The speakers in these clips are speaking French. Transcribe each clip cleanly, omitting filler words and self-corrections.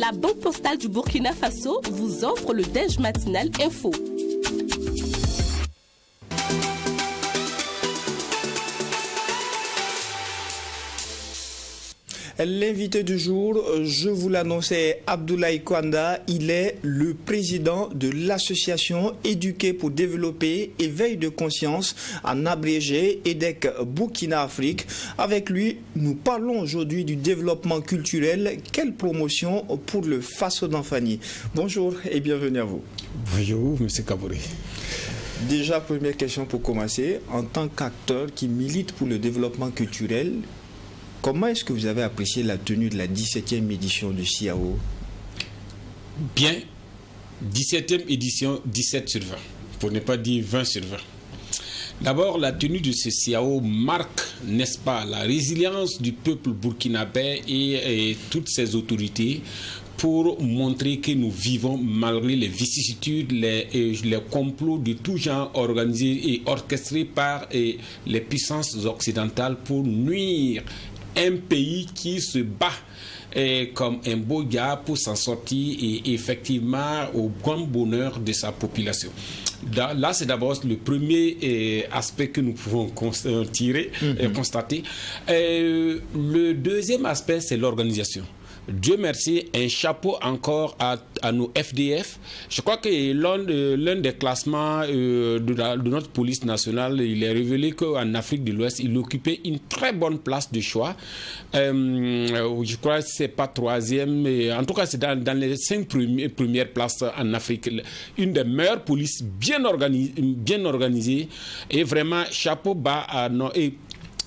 La Banque Postale du Burkina Faso vous offre le Déj Matinal Info. L'invité du jour, je vous l'annonçais, Abdoulaye Kwanda, il est le président de l'association Éduquer pour développer, éveil de conscience, en abrégé, EDEC Burkina Afrique. Avec lui, nous parlons aujourd'hui du développement culturel. Quelle promotion pour le Faso d'Anfani. Bonjour et bienvenue à vous. Bonjour, M. Kabouri. Déjà, première question pour commencer. En tant qu'acteur qui milite pour le développement culturel, comment est-ce que vous avez apprécié la tenue de la 17e édition du CIAO? Bien, 17e édition, 17 sur 20, pour ne pas dire 20 sur 20. D'abord, la tenue de ce CIAO marque, n'est-ce pas, la résilience du peuple burkinabé et toutes ses autorités pour montrer que nous vivons malgré les vicissitudes, les complots de tout genre organisés et orchestrés par les puissances occidentales pour nuire un pays qui se bat comme un beau gars pour s'en sortir et effectivement au grand bonheur de sa population. Là, c'est d'abord le premier aspect que nous pouvons constater. Le deuxième aspect, c'est l'organisation. Dieu merci, un chapeau encore à nos FDF. Je crois que l'un des classements de notre police nationale, il est révélé qu'en Afrique de l'Ouest, il occupait une très bonne place de choix. Je crois que ce n'est pas troisième, mais en tout cas, c'est dans les 5 premières places en Afrique. Une des meilleures polices bien organisées. Et vraiment, chapeau bas à nos...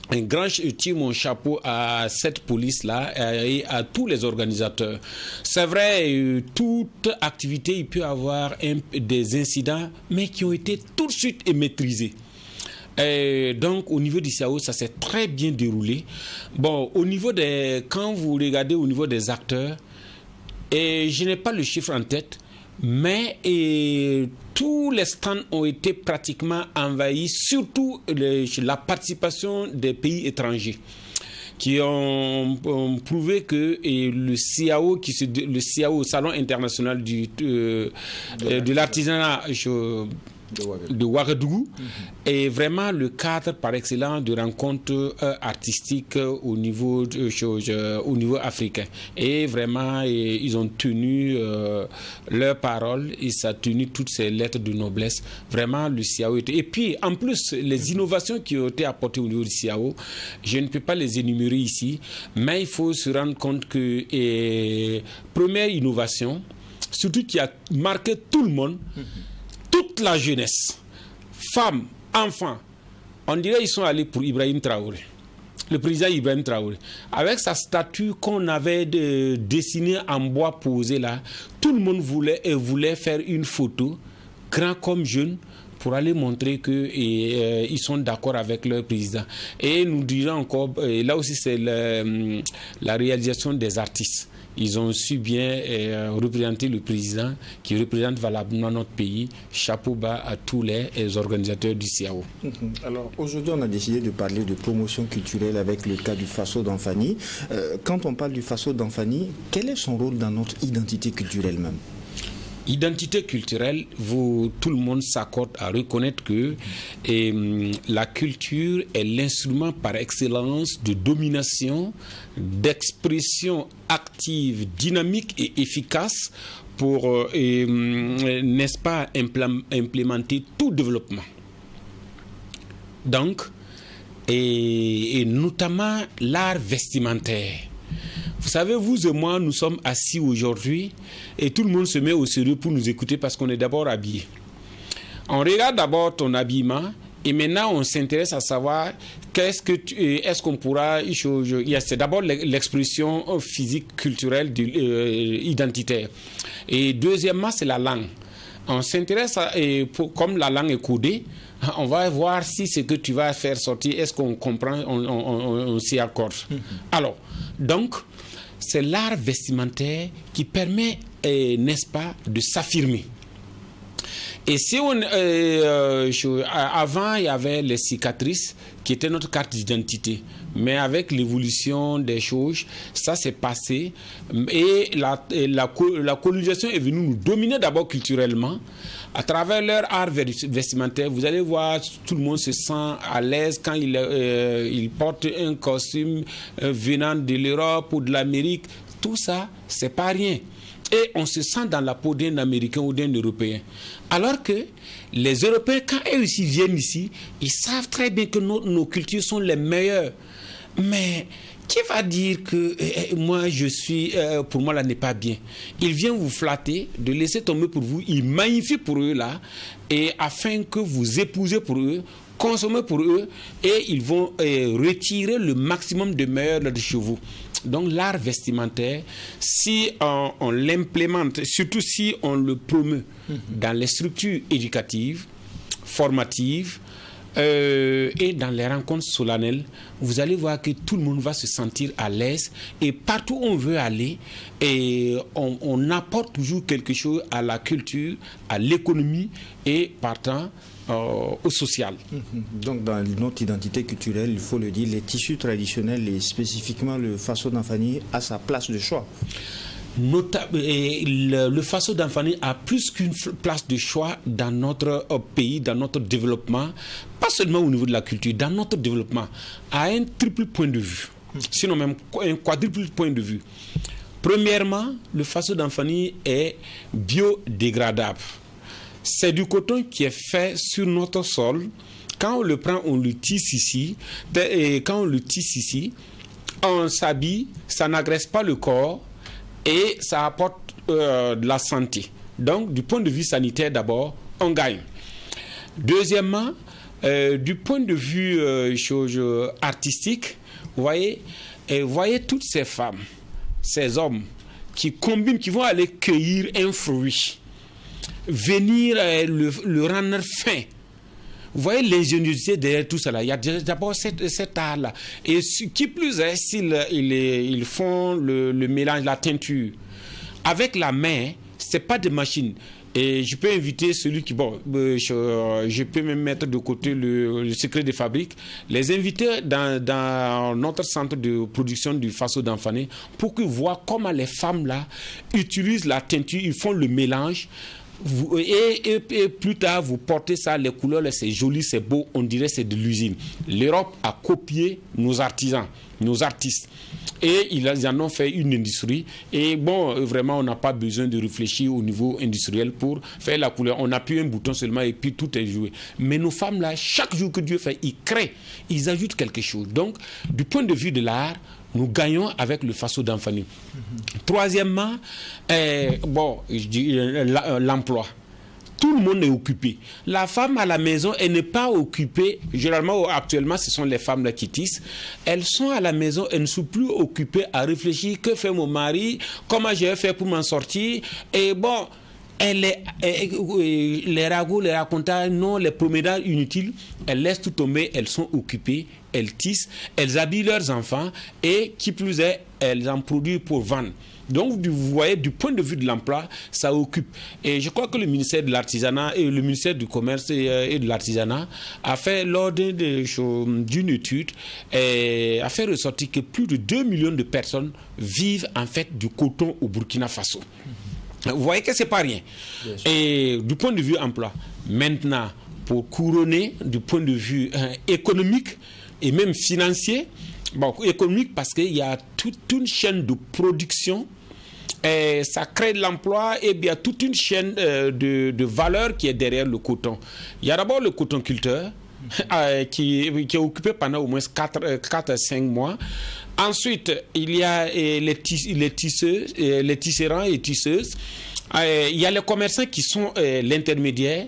Un grand mon chapeau à cette police-là et à tous les organisateurs. C'est vrai, toute activité, il peut y avoir des incidents, mais qui ont été tout de suite maîtrisés. Donc, au niveau du CIAO, ça s'est très bien déroulé. Bon, quand vous regardez au niveau des acteurs, je n'ai pas le chiffre en tête, mais tous les stands ont été pratiquement envahis, surtout la participation des pays étrangers qui ont prouvé que le CIAO, Salon international de l'artisanat de Ouagadougou, est vraiment le cadre par excellence de rencontres artistiques au niveau africain. Et vraiment, ils ont tenu leur parole et ça a tenu toutes ces lettres de noblesse. Vraiment, le CIAO était... Et puis, en plus, les innovations qui ont été apportées au niveau du CIAO, je ne peux pas les énumérer ici, mais il faut se rendre compte que première innovation, surtout qui a marqué tout le monde, toute la jeunesse, femmes, enfants, on dirait qu'ils sont allés pour Ibrahim Traoré, le président Ibrahim Traoré. Avec sa statue qu'on avait dessinée en bois posé là, tout le monde voulait faire une photo, grand comme jeune, pour aller montrer qu'ils sont d'accord avec leur président. Et nous dirons encore, là aussi c'est la réalisation des artistes. Ils ont su bien représenter le président qui représente valablement notre pays. Chapeau bas à tous les organisateurs du CIAO. Alors aujourd'hui, on a décidé de parler de promotion culturelle avec le cas du Faso d'Anfani. Quand on parle du Faso d'Anfani, quel est son rôle dans notre identité culturelle même? Identité culturelle, tout le monde s'accorde à reconnaître que la culture est l'instrument par excellence de domination, d'expression active, dynamique et efficace pour, n'est-ce pas, implémenter tout développement. Donc, et notamment l'art vestimentaire. Vous savez, vous et moi, nous sommes assis aujourd'hui et tout le monde se met au sérieux pour nous écouter parce qu'on est d'abord habillé. On regarde d'abord ton habillement et maintenant on s'intéresse à savoir est-ce qu'on pourra... C'est d'abord l'expression physique, culturelle, identitaire. Et deuxièmement, c'est la langue. On s'intéresse comme la langue est codée, on va voir si ce que tu vas faire sortir, est-ce qu'on comprend, on s'y accorde. Alors, donc, c'est l'art vestimentaire qui permet, n'est-ce pas, de s'affirmer. Et si avant, il y avait les cicatrices qui étaient notre carte d'identité. Mais avec l'évolution des choses, ça s'est passé. Et la colonisation est venue nous dominer d'abord culturellement. À travers leur art vestimentaire, vous allez voir, tout le monde se sent à l'aise quand il porte un costume venant de l'Europe ou de l'Amérique. Tout ça, c'est pas rien. Et on se sent dans la peau d'un Américain ou d'un Européen. Alors que les Européens, quand eux aussi viennent ici, ils savent très bien que nos cultures sont les meilleures. Mais qui va dire que moi je suis, pour moi là n'est pas bien? Ils viennent vous flatter, de laisser tomber pour vous, ils magnifient pour eux là, et afin que vous épousez pour eux, consommez pour eux, et ils vont retirer le maximum de meilleur de chez vous. Donc l'art vestimentaire, si on l'implémente, surtout si on le promeut dans les structures éducatives, formatives, et dans les rencontres solennelles, vous allez voir que tout le monde va se sentir à l'aise, et partout où on veut aller, et on apporte toujours quelque chose à la culture, à l'économie et partant au social. Donc dans notre identité culturelle, il faut le dire, les tissus traditionnels et spécifiquement le faso d'Anfani a sa place de choix. Le faso d'Anfani a plus qu'une place de choix dans notre pays, dans notre développement, pas seulement au niveau de la culture, dans notre développement, à un triple point de vue, sinon même un quadruple point de vue. Premièrement, le faso d'Anfani est biodégradable. C'est du coton qui est fait sur notre sol. Quand on le prend, on le tisse ici. Et quand on le tisse ici, on s'habille, ça n'agresse pas le corps et ça apporte de la santé. Donc, du point de vue sanitaire, d'abord, on gagne. Deuxièmement, du point de vue artistique, vous voyez toutes ces femmes, ces hommes qui combinent, qui vont aller cueillir un fruit, venir le rendre fin. Vous voyez l'ingéniosité derrière tout cela. Il y a d'abord cet art-là. Et qui plus est, ils font le mélange, la teinture. Avec la main, ce n'est pas de machine. Et je peux inviter celui qui... Bon, je peux même mettre de côté le secret des fabriques. Les inviter dans notre centre de production du faso d'Anfani pour qu'ils voient comment les femmes-là utilisent la teinture, ils font le mélange. Et plus tard, vous portez ça, les couleurs, c'est joli, c'est beau, on dirait c'est de l'usine. L'Europe a copié nos artisans, nos artistes. Et ils en ont fait une industrie. Et bon, vraiment, on n'a pas besoin de réfléchir au niveau industriel pour faire la couleur. On appuie un bouton seulement et puis tout est joué. Mais nos femmes là, chaque jour que Dieu fait, ils créent, ils ajoutent quelque chose. Donc, du point de vue de l'art, nous gagnons avec le faso d'Anfani. Troisièmement, je dis l'emploi. Tout le monde est occupé. La femme à la maison, elle n'est pas occupée. Généralement, actuellement, ce sont les femmes là qui tissent. Elles sont à la maison, elles ne sont plus occupées à réfléchir. Que fait mon mari? Comment je vais faire pour m'en sortir? Et bon, les ragots, les racontages, non, les promenades inutiles, elles laissent tout tomber, elles sont occupées, elles tissent, elles habillent leurs enfants et qui plus est, elles en produisent pour vendre. Donc, vous voyez, du point de vue de l'emploi, ça occupe. Et je crois que le ministère de l'Artisanat et le ministère du Commerce et de l'Artisanat a fait, lors d'une étude, a fait ressortir que plus de 2 millions de personnes vivent en fait du coton au Burkina Faso. Vous voyez que ce n'est pas rien. Et du point de vue emploi, maintenant, pour couronner du point de vue économique et même financier, bon, économique parce qu'il y a toute une chaîne de production, ça crée de l'emploi et bien toute une chaîne de valeur qui est derrière le coton. Il y a d'abord le cotonculteur qui est occupé pendant au moins 4 à 5 mois. Ensuite, il y a les tisseuses, les tisserands et tisseuses. Il y a les commerçants qui sont l'intermédiaire,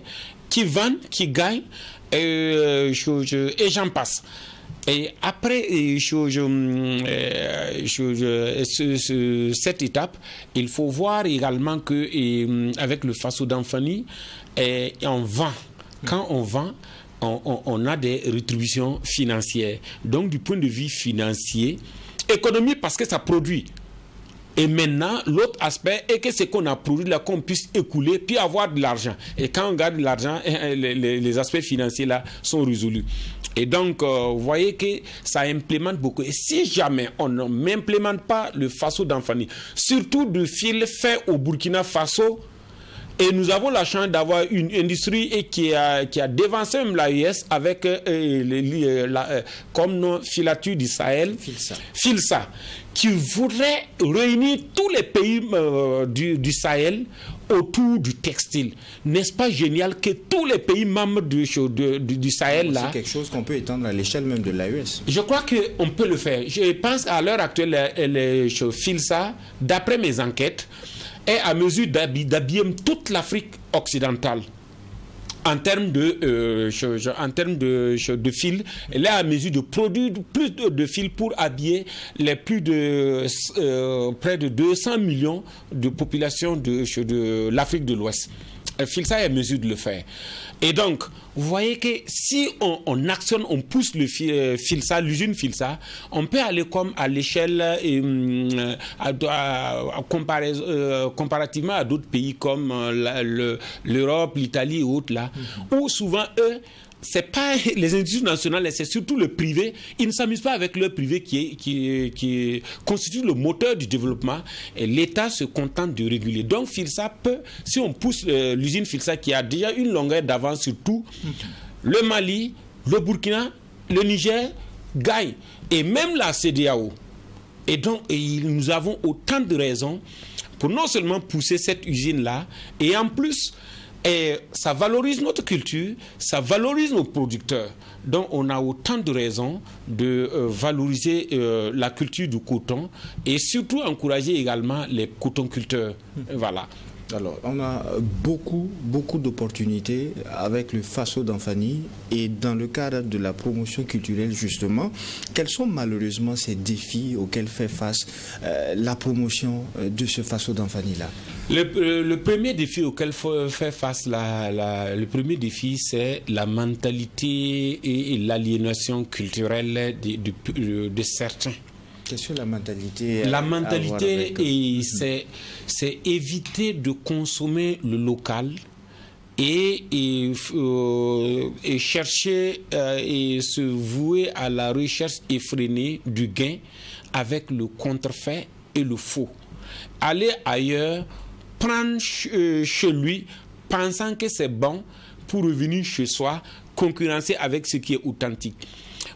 qui vendent, qui gagnent, et j'en passe. Et après cette étape, il faut voir également que avec le faso d'Anfani, on vend. Quand on vend, on a des rétributions financières. Donc, du point de vue financier, économie parce que ça produit. Et maintenant, l'autre aspect est que ce qu'on a produit là, qu'on puisse écouler, puis avoir de l'argent. Et quand on garde de l'argent, les aspects financiers là sont résolus. Et donc, vous voyez que ça implémente beaucoup. Et si jamais on n'implémente pas le Faso d'Anfani, surtout de fil fait au Burkina Faso, et nous avons la chance d'avoir une industrie qui a dévancé même l'AES avec comme nom filature du Sahel, Filsa, qui voudrait réunir tous les pays du Sahel autour du textile. N'est-ce pas génial que tous les pays membres du Sahel là... C'est quelque chose qu'on peut étendre à l'échelle même de l'AES. Je crois qu'on peut le faire. Je pense à l'heure actuelle, les Filsa, d'après mes enquêtes, est à mesure d'habiller toute l'Afrique occidentale. En termes de fil, elle est à mesure de produire plus de fil pour habiller les près de 200 millions de population de l'Afrique de l'Ouest. Filsa est à mesure de le faire. Et donc, vous voyez que si on actionne, on pousse le Filsa, l'usine Filsa, on peut aller comme à l'échelle comparativement à d'autres pays comme l'Europe, l'Italie et autres là, où souvent eux, c'est pas les institutions nationales, c'est surtout le privé. Ils ne s'amusent pas avec le privé qui constitue le moteur du développement, et l'État se contente de réguler. Donc Filsa peut, si on pousse l'usine Filsa qui a déjà une longueur d'avance sur tout, le Mali, le Burkina, le Niger gagnent, et même la CEDEAO. Et donc nous avons autant de raisons pour non seulement pousser cette usine-là, et en plus, ça valorise notre culture, ça valorise nos producteurs. Donc on a autant de raisons de valoriser la culture du coton, et surtout encourager également les cotonculteurs. Voilà. Alors, on a beaucoup d'opportunités avec le Faso d'Anfani, et dans le cadre de la promotion culturelle, justement, quels sont malheureusement ces défis auxquels fait face la promotion de ce Faso d'Anfani-là? Le premier défi auquel fait face le premier défi, c'est la mentalité et l'aliénation culturelle de certains. Qu'est-ce que la mentalité? La mentalité, c'est éviter de consommer le local et chercher et se vouer à la recherche effrénée du gain avec le contrefait et le faux. Aller ailleurs, prendre chez lui, pensant que c'est bon, pour revenir chez soi, concurrencer avec ce qui est authentique.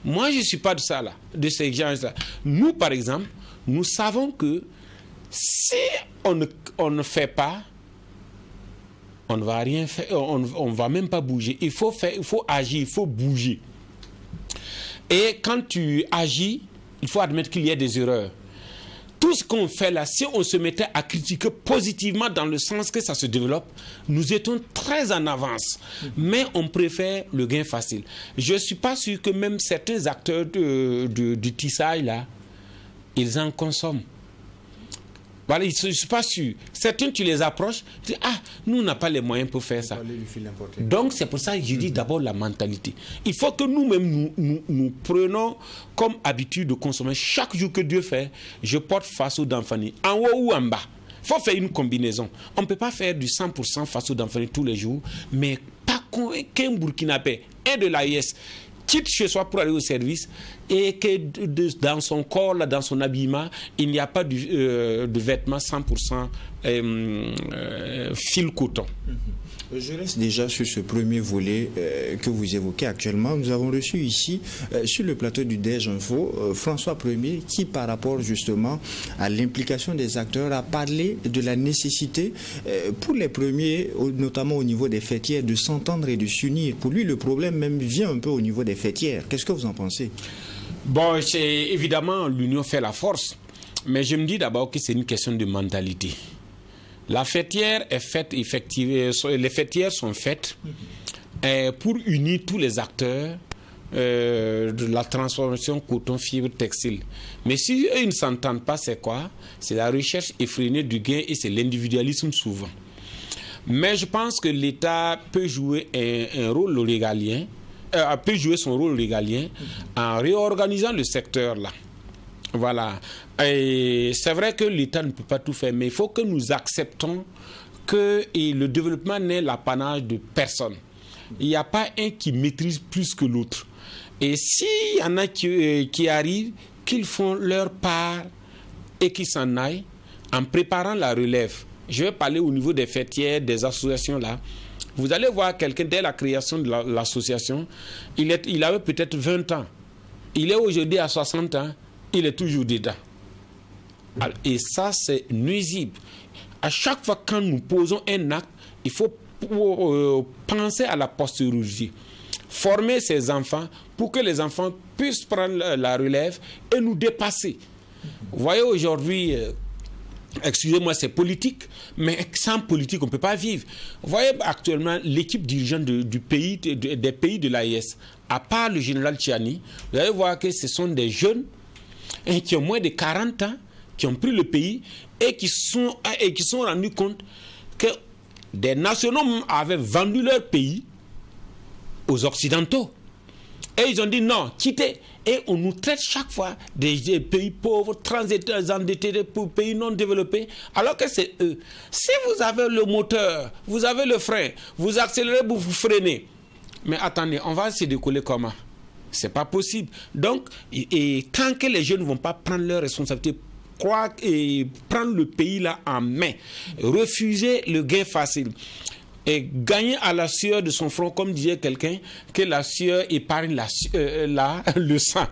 Moi, je ne suis pas de ça là, de ces gens-là. Nous, par exemple, nous savons que si on ne fait pas, on ne va rien faire, on va même pas bouger. Il faut agir, il faut bouger. Et quand tu agis, il faut admettre qu'il y a des erreurs. Tout ce qu'on fait là, si on se mettait à critiquer positivement dans le sens que ça se développe, nous étions très en avance. Mais on préfère le gain facile. Je ne suis pas sûr que même certains acteurs du tissage là, ils en consomment. Voilà, je ne suis pas sûr. Certains, tu les approches, tu dis, nous, on n'a pas les moyens pour faire ça. Donc, c'est pour ça que je dis d'abord la mentalité. Il faut que nous-mêmes, nous prenons comme habitude de consommer. Chaque jour que Dieu fait, je porte Faso d'Anfani, en haut ou en bas. Il faut faire une combinaison. On ne peut pas faire du 100% Faso d'Anfani tous les jours, mais pas qu'un Burkinabé et de l'AES quitte chez soi pour aller au service, et que dans son corps, là, dans son habillement, il n'y a pas de vêtements 100% fil coton. Je reste déjà sur ce premier volet que vous évoquez actuellement. Nous avons reçu ici, sur le plateau du DEJ Info, François Premier, qui, par rapport justement à l'implication des acteurs, a parlé de la nécessité pour les premiers, notamment au niveau des fêtières, de s'entendre et de s'unir. Pour lui, le problème même vient un peu au niveau des fêtières. Qu'est-ce que vous en pensez? Bon, c'est évidemment, l'union fait la force. Mais je me dis d'abord que c'est une question de mentalité. La fêtière est faite, effectivement, les fêtières sont faites pour unir tous les acteurs de la transformation coton, fibre, textile. Mais si eux, ils ne s'entendent pas, c'est quoi? C'est la recherche effrénée du gain, et c'est l'individualisme souvent. Mais je pense que l'État peut jouer un rôle régalien, peut jouer son rôle régalien en réorganisant le secteur là. Voilà. Et c'est vrai que l'État ne peut pas tout faire, mais il faut que nous acceptons que le développement n'est l'apanage de personne. Il n'y a pas un qui maîtrise plus que l'autre. Et s'il y en a qui arrivent, qu'ils font leur part et qu'ils s'en aillent en préparant la relève. Je vais parler au niveau des fêtières, des associations là. Vous allez voir quelqu'un, dès la création de l'association, il avait peut-être 20 ans. Il est aujourd'hui à 60 ans, il est toujours dedans. Et ça, c'est nuisible. À chaque fois quand nous posons un acte, il faut penser à la postérité. Former ces enfants pour que les enfants puissent prendre la relève et nous dépasser. Vous voyez aujourd'hui, excusez-moi, c'est politique, mais sans politique, on ne peut pas vivre. Vous voyez actuellement l'équipe dirigeante du pays, des pays de l'AES, à part le général Tchiani, vous allez voir que ce sont des jeunes qui ont moins de 40 ans, qui ont pris le pays et qui sont rendus compte que des nationaux avaient vendu leur pays aux Occidentaux. Et ils ont dit non, quittez. Et on nous traite chaque fois des pays pauvres, endettés, pays non développés, alors que c'est eux. Si vous avez le moteur, vous avez le frein, vous accélérez, vous freinez. Mais attendez, on va se décoller comment? C'est pas possible. Donc, et tant que les jeunes ne vont pas prendre leurs responsabilités, et prendre le pays là en main, refuser le gain facile et gagner à la sueur de son front, comme disait quelqu'un, que la sueur épargne le sang.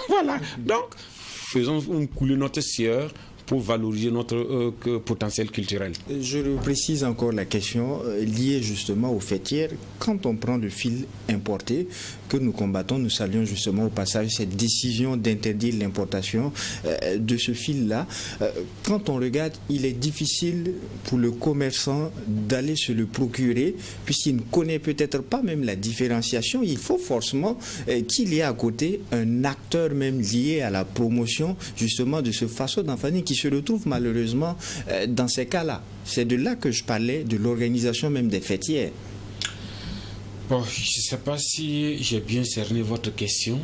Voilà. Donc, faisons couler notre sueur pour valoriser notre potentiel culturel. Je précise encore la question liée justement aux fêtières. Quand on prend le fil importé que nous combattons, nous saluons justement au passage cette décision d'interdire l'importation de ce fil-là. Quand on regarde, il est difficile pour le commerçant d'aller se le procurer puisqu'il ne connaît peut-être pas même la différenciation. Il faut forcément qu'il y ait à côté un acteur même lié à la promotion justement de ce faisceau d'enfants qui se retrouve malheureusement dans ces cas-là. C'est de là que je parlais de l'organisation même des fêtières. Bon, je ne sais pas si j'ai bien cerné votre question.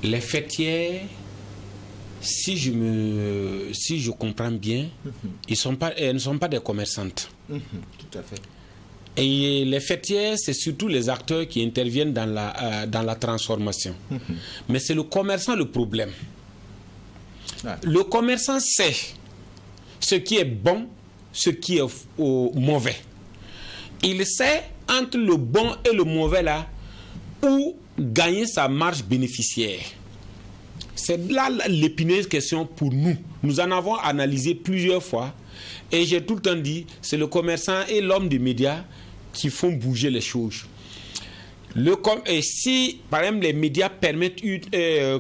Les fêtières, si je comprends bien, elles ne sont pas des commerçantes. Tout à fait. Et les fêtières, c'est surtout les acteurs qui interviennent dans la transformation. Mais c'est le commerçant le problème. Le commerçant sait ce qui est bon, ce qui est mauvais. Il sait entre le bon et le mauvais là où gagner sa marge bénéficiaire. C'est là l'épineuse question pour nous. Nous en avons analysé plusieurs fois et j'ai tout le temps dit, c'est le commerçant et l'homme des médias qui font bouger les choses. Et si, par exemple, les médias permettent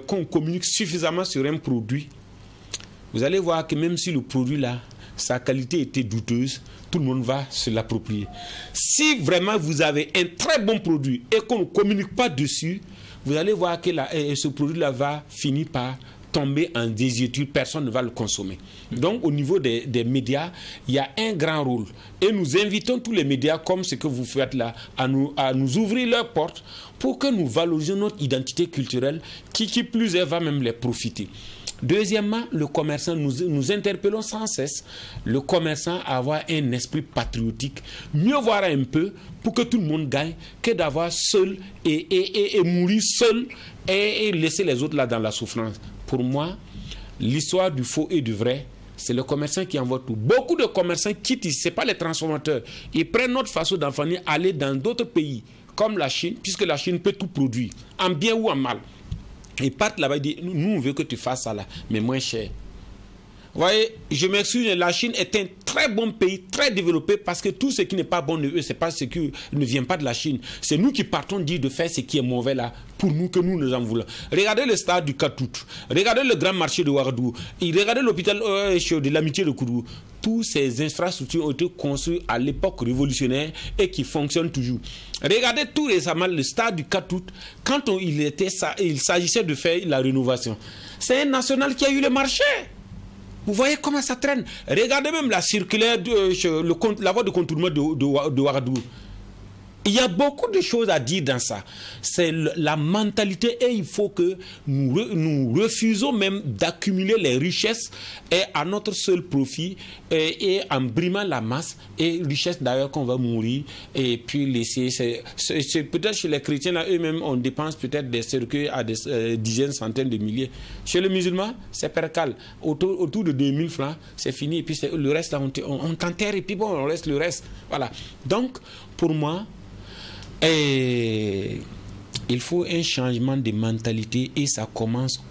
qu'on communique suffisamment sur un produit, vous allez voir que même si le produit là, sa qualité était douteuse, tout le monde va se l'approprier. Si vraiment vous avez un très bon produit et qu'on ne communique pas dessus, vous allez voir que ce produit là va finir par tomber en désuétude, personne ne va le consommer. Donc au niveau des médias, il y a un grand rôle. Et nous invitons tous les médias, comme ce que vous faites là, à nous ouvrir leurs portes pour que nous valorisions notre identité culturelle qui plus est va même les profiter. Deuxièmement, le commerçant, nous interpellons sans cesse le commerçant à avoir un esprit patriotique, mieux voir un peu pour que tout le monde gagne que d'avoir seul et mourir seul et laisser les autres là dans la souffrance. Pour moi, l'histoire du faux et du vrai, c'est le commerçant qui envoie tout. Beaucoup de commerçants quittent ici, ce n'est pas les transformateurs. Ils prennent notre façon d'enfant aller dans d'autres pays, comme la Chine, puisque la Chine peut tout produire, en bien ou en mal. Ils partent là-bas et disent, nous on veut que tu fasses ça là, mais moins cher. Vous voyez, je m'excuse, la Chine est un très bon pays, très développé, parce que tout ce qui n'est pas bon de eux, c'est pas ce qui ne vient pas de la Chine. C'est nous qui partons dire de faire ce qui est mauvais là, pour nous que nous en voulons. Regardez le stade du Katout, regardez le grand marché de Ouagadougou, regardez l'hôpital de l'amitié de Kourou. Toutes ces infrastructures ont été construites à l'époque révolutionnaire et qui fonctionnent toujours. Regardez tout récemment le stade du Katout, quand il s'agissait de faire la rénovation. C'est un national qui a eu le marché. Vous voyez comment ça traîne. Regardez même la circulaire, la voie de contournement de Ouagadougou. Il y a beaucoup de choses à dire dans ça. C'est la mentalité et il faut que nous refusons même d'accumuler les richesses et à notre seul profit et en brimant la masse et richesse d'ailleurs qu'on va mourir et puis laisser. C'est peut-être chez les chrétiens là, eux-mêmes on dépense peut-être des cercueils à des dizaines, centaines de milliers. Chez les musulmans, c'est percal. Autour de 2000 francs, c'est fini et puis le reste on t'enterre et puis bon, on reste le reste. Voilà. Donc pour moi, il faut un changement de mentalité et ça commence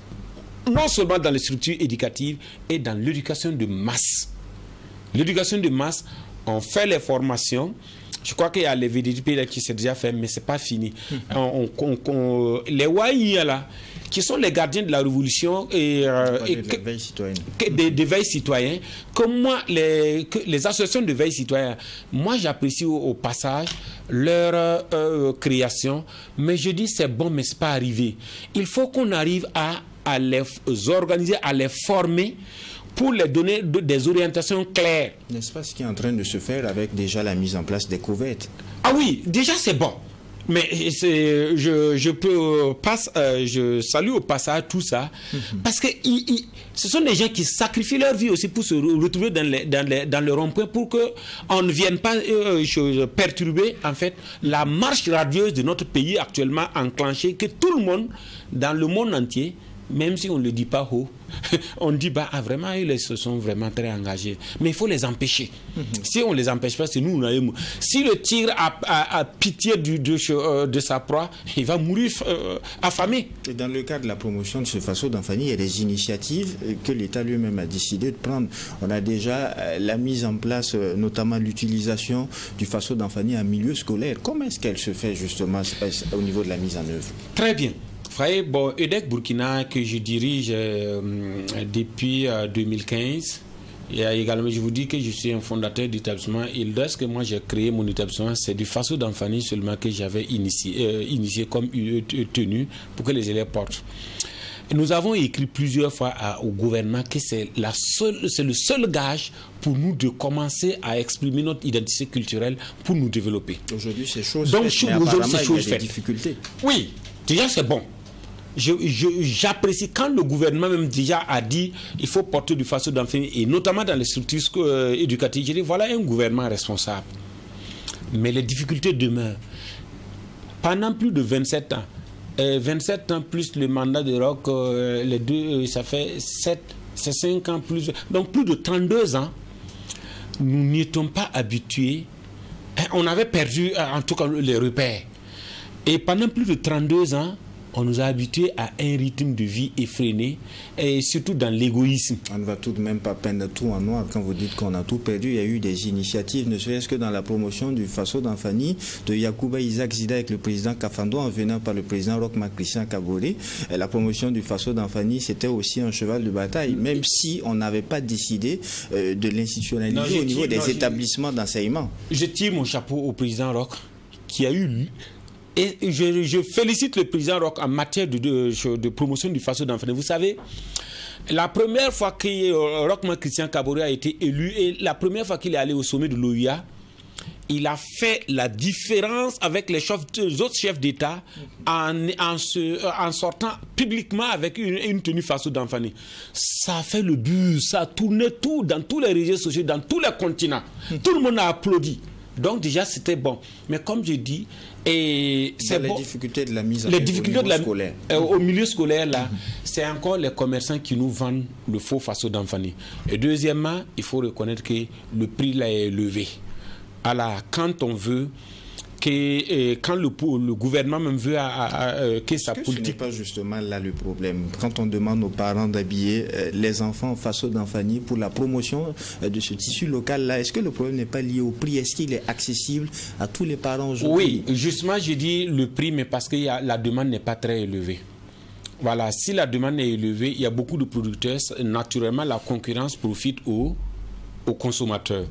non seulement dans les structures éducatives et dans l'éducation de masse. L'éducation de masse, on fait les formations. Je crois qu'il y a les VDP qui s'est déjà fait, mais ce n'est pas fini. Les Waïa là, qui sont les gardiens de la révolution et des veilles citoyennes, comme moi, les associations de veille citoyenne, moi j'apprécie au passage leur création, mais je dis c'est bon, mais ce n'est pas arrivé. Il faut qu'on arrive à les organiser, à les former, pour les donner des orientations claires. N'est-ce pas ce qui est en train de se faire avec déjà la mise en place des couvertes? Ah oui, déjà c'est bon. Mais je salue au passage tout ça, parce que ce sont des gens qui sacrifient leur vie aussi pour se retrouver dans le rond-point pour qu'on ne vienne pas perturber en fait la marche radieuse de notre pays actuellement enclenchée, que tout le monde, dans le monde entier, même si on ne le dit pas haut, on dit vraiment ils se sont vraiment très engagés, mais il faut les empêcher. Si on ne les empêche pas, c'est nous. Si le tigre a pitié de sa proie, il va mourir affamé. Et dans le cadre de la promotion de ce Faso d'Anfani, il y a des initiatives que l'État lui-même a décidé de prendre. On a déjà la mise en place, notamment l'utilisation du Faso d'Anfani en milieu scolaire. Comment est-ce qu'elle se fait justement au niveau de la mise en œuvre? Très bien. Bon, EDEC Burkina que je dirige depuis 2015. Et également, je vous dis que je suis un fondateur d'établissement. Et lorsque moi j'ai créé mon établissement, c'est du Faso d'Anfani seulement que j'avais initié comme tenue pour que les élèves portent. Et nous avons écrit plusieurs fois au gouvernement que c'est le seul gage pour nous de commencer à exprimer notre identité culturelle pour nous développer. Aujourd'hui, c'est chose donc, faite, mais apparemment, il y a des difficultés. Oui, déjà c'est bon. J'apprécie quand le gouvernement même déjà a dit il faut porter du Faso d'Anfani et notamment dans les structures éducatives. Je dis voilà un gouvernement responsable. Mais les difficultés demeurent. Pendant plus de 27 ans, 27 ans plus le mandat de Roch, les deux, ça fait 5 ans plus. Donc plus de 32 ans, nous n'étions pas habitués. On avait perdu en tout cas les repères. Et pendant plus de 32 ans, on nous a habitués à un rythme de vie effréné et surtout dans l'égoïsme. On ne va tout de même pas peindre tout en noir quand vous dites qu'on a tout perdu. Il y a eu des initiatives, ne serait-ce que dans la promotion du Faso d'Anfani de Yacouba Isaac Zida avec le président Kafando en venant par le président Roch Marc Christian Kaboré. La promotion du Faso d'Anfani, c'était aussi un cheval de bataille, même si on n'avait pas décidé de l'institutionnaliser au niveau des établissements d'enseignement. Je tire mon chapeau au président Roch qui a eu... Et je félicite le président Roch en matière de promotion du Faso d'Anfani. Vous savez, la première fois que Roch Marc Christian Kaboré a été élu et la première fois qu'il est allé au sommet de l'OUA, il a fait la différence avec les autres chefs d'État en sortant publiquement avec une tenue Faso d'Anfani. Ça a fait le buzz, ça a tourné dans tous les réseaux sociaux, dans tous les continents. Tout le monde a applaudi. Donc déjà c'était bon. Mais comme je dis, et c'est les difficultés de la mise en œuvre scolaire. Au milieu scolaire là, c'est encore les commerçants qui nous vendent le faux Faso d'Anfani. Et deuxièmement, il faut reconnaître que le prix là est élevé. Alors quand on veut quand le gouvernement même veut que sa politique... Ce n'est pas justement là le problème. Quand on demande aux parents d'habiller les enfants Faso d'Anfani pour la promotion de ce tissu local-là, est-ce que le problème n'est pas lié au prix? Est-ce qu'il est accessible à tous les parents aujourd'hui? Oui, justement, j'ai dit le prix, mais parce que la demande n'est pas très élevée. Voilà, si la demande est élevée, il y a beaucoup de producteurs. Naturellement, la concurrence profite aux consommateurs.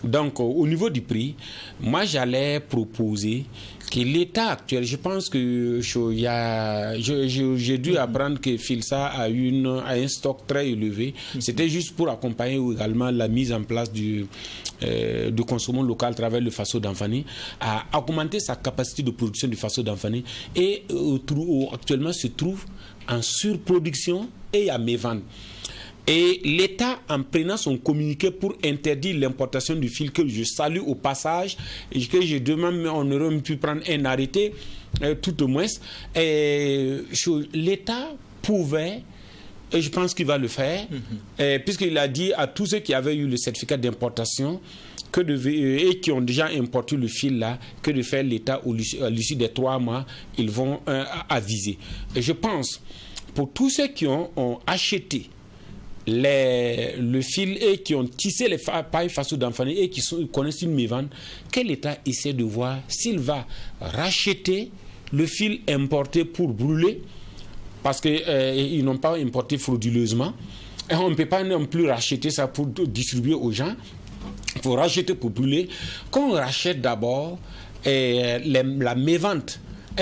Donc, au niveau du prix, moi, j'allais proposer que l'État actuel, je pense que j'ai dû apprendre que Filsa a un stock très élevé. C'était juste pour accompagner également la mise en place du consommation local à travers le Faso d'Anfani, à augmenter sa capacité de production du Faso d'Anfani et actuellement se trouve en surproduction et à mévente. Et l'État, en prenant son communiqué pour interdire l'importation du fil, que je salue au passage, et que je demande, on aurait pu prendre un arrêté, tout au moins, l'État pouvait, et je pense qu'il va le faire, puisqu'il a dit à tous ceux qui avaient eu le certificat d'importation, et qui ont déjà importé le fil là, que de faire l'État à l'issue des 3 mois, ils vont aviser. Et je pense, pour tous ceux qui ont acheté le fil et qui ont tissé les pailles Faso d'Anfani et qui connaissent une mévente, que l'État essaie de voir s'il va racheter le fil importé pour brûler, parce qu'ils n'ont pas importé frauduleusement. Et on ne peut pas non plus racheter ça pour distribuer aux gens. Il faut racheter pour brûler. Qu'on rachète d'abord la mévente,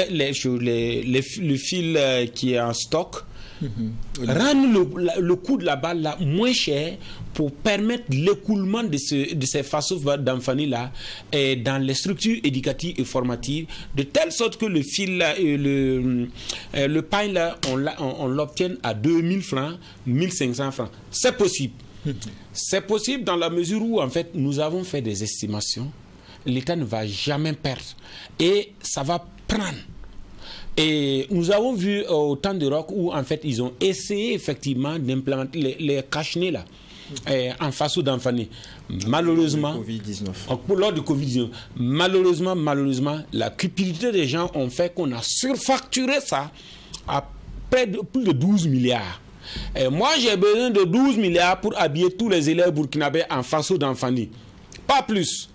le fil qui est en stock, rendre le coût de la balle là moins cher pour permettre l'écoulement de ces Faso d'Anfani là dans les structures éducatives et formatives, de telle sorte que le fil là, le pain là, on l'obtienne à 2000 francs, 1500 francs. C'est possible. C'est possible dans la mesure où en fait nous avons fait des estimations. L'État ne va jamais perdre et ça va prendre. Et nous avons vu au temps de Rock où en fait ils ont essayé effectivement d'implémenter les cache-nez là en Faso d'Anfani. Malheureusement, lors du Covid-19, malheureusement, la cupidité des gens ont fait qu'on a surfacturé ça à près de plus de 12 milliards. Et moi j'ai besoin de 12 milliards pour habiller tous les élèves burkinabés en Faso d'Anfani. Pas plus.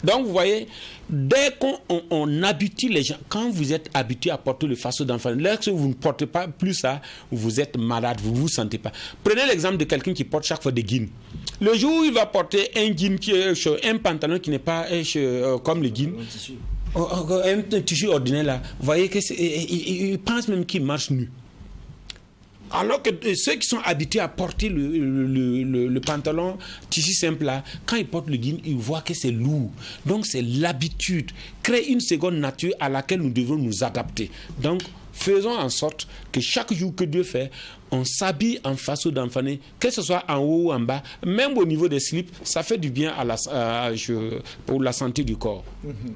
Donc vous voyez, dès qu'on habitue les gens, quand vous êtes habitué à porter le Faso d'Anfani, lorsque vous ne portez pas plus ça, vous êtes malade, vous ne vous sentez pas. Prenez l'exemple de quelqu'un qui porte chaque fois des guines. Le jour où il va porter un guine, un pantalon qui n'est pas comme le guine, un tissu ordinaire là, vous voyez qu'il pense même qu'il marche nu. Alors que ceux qui sont habitués à porter le pantalon tissu simple là, quand ils portent le guine, ils voient que c'est lourd. Donc c'est l'habitude. Créer une seconde nature à laquelle nous devons nous adapter. Donc faisons en sorte que chaque jour que Dieu fait, on s'habille en Faso d'Anfani, que ce soit en haut ou en bas, même au niveau des slips, ça fait du bien pour la santé du corps.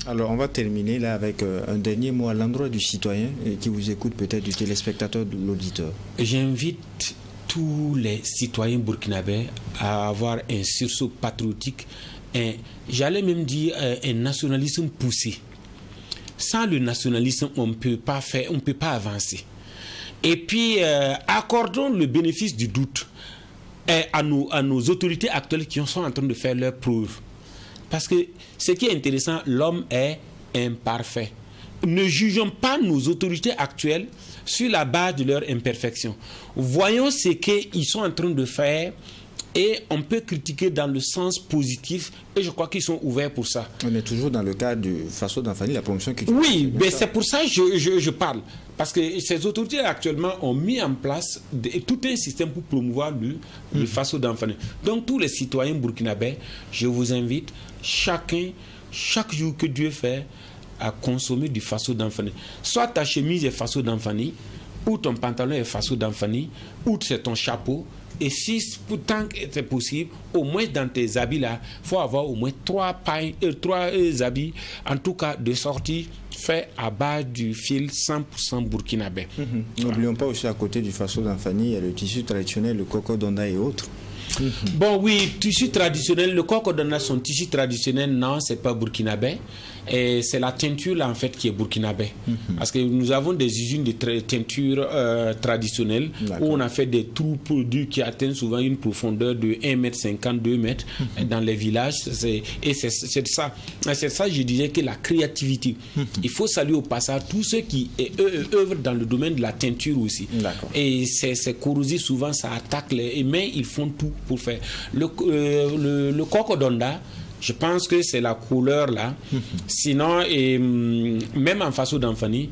Alors on va terminer là avec un dernier mot à l'endroit du citoyen qui vous écoute, peut-être du téléspectateur, de l'auditeur. J'invite tous les citoyens burkinabés à avoir un sursaut patriotique, j'allais même dire un nationalisme poussé. Sans le nationalisme, on ne peut pas avancer. Et puis, accordons le bénéfice du doute à nos autorités actuelles qui sont en train de faire leurs preuves. Parce que ce qui est intéressant, l'homme est imparfait. Ne jugeons pas nos autorités actuelles sur la base de leur imperfection. Voyons ce qu'ils sont en train de faire. Et on peut critiquer dans le sens positif, et je crois qu'ils sont ouverts pour ça. On est toujours dans le cadre du Faso d'Anfani, la promotion qui... Oui, mais c'est pour ça que je parle. Parce que ces autorités actuellement ont mis en place tout un système pour promouvoir le Faso d'Anfani. Donc tous les citoyens burkinabés, je vous invite, chaque jour que Dieu fait, à consommer du Faso d'Anfani. Soit ta chemise est Faso d'Anfani, ou ton pantalon est Faso d'Anfani, ou c'est ton chapeau. Et si pourtant c'est possible, au moins dans tes habits là, il faut avoir au moins 3 habits, en tout cas de sortie, faits à base du fil 100% burkinabé. N'oublions pas aussi, à côté du Faso d'Anfani, il y a le tissu traditionnel, le Koko Donda et autres. Bon oui, tissu traditionnel, le Koko Donda, son tissu traditionnel, non, c'est pas burkinabé. Et c'est la teinture là en fait qui est burkinabé. Parce que nous avons des usines de teinture traditionnelles où on a fait des trous produits qui atteignent souvent une profondeur de 1,50 m, 2 m dans les villages. Et c'est ça. C'est ça, je disais, que la créativité. Il faut saluer au passage tous ceux qui œuvrent dans le domaine de la teinture aussi. Et c'est corrosif, souvent ça attaque mais ils font tout pour faire. Le Koko Donda, Je pense que c'est la couleur là. Sinon, même en Faso d'Anfani,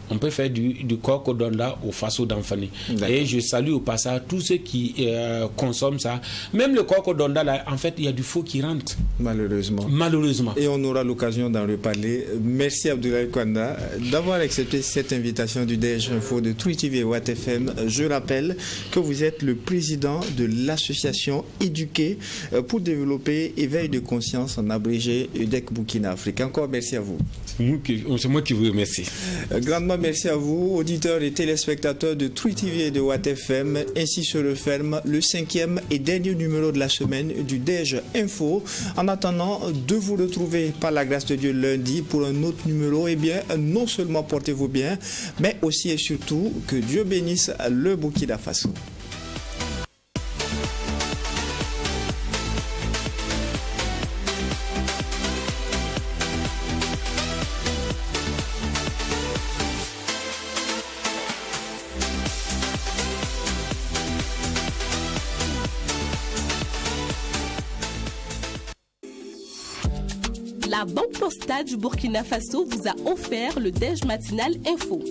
on peut faire du coq donda au Faso d'Anfani. Et je salue au passage tous ceux qui consomment ça. Même le coq donda, là, en fait, il y a du faux qui rentre. Malheureusement. Et on aura l'occasion d'en reparler. Merci Abdoulaye Kwanda d'avoir accepté cette invitation du DEJ Info de True TV et Watt FM. Je rappelle que vous êtes le président de l'association Éduquer pour développer éveil de conscience, en abrégé EDEC Burkina Afrique. Encore merci à vous. C'est moi qui vous remercie. Grandement merci à vous, auditeurs et téléspectateurs de True TV et de Watt FM. Ainsi se referme le 5e et dernier numéro de la semaine du DEJ Info. En attendant de vous retrouver par la grâce de Dieu lundi pour un autre numéro, eh bien, non seulement portez-vous bien, mais aussi et surtout que Dieu bénisse le Burkina Faso. La Banque Postale du Burkina Faso vous a offert le DEJ Matinal Info.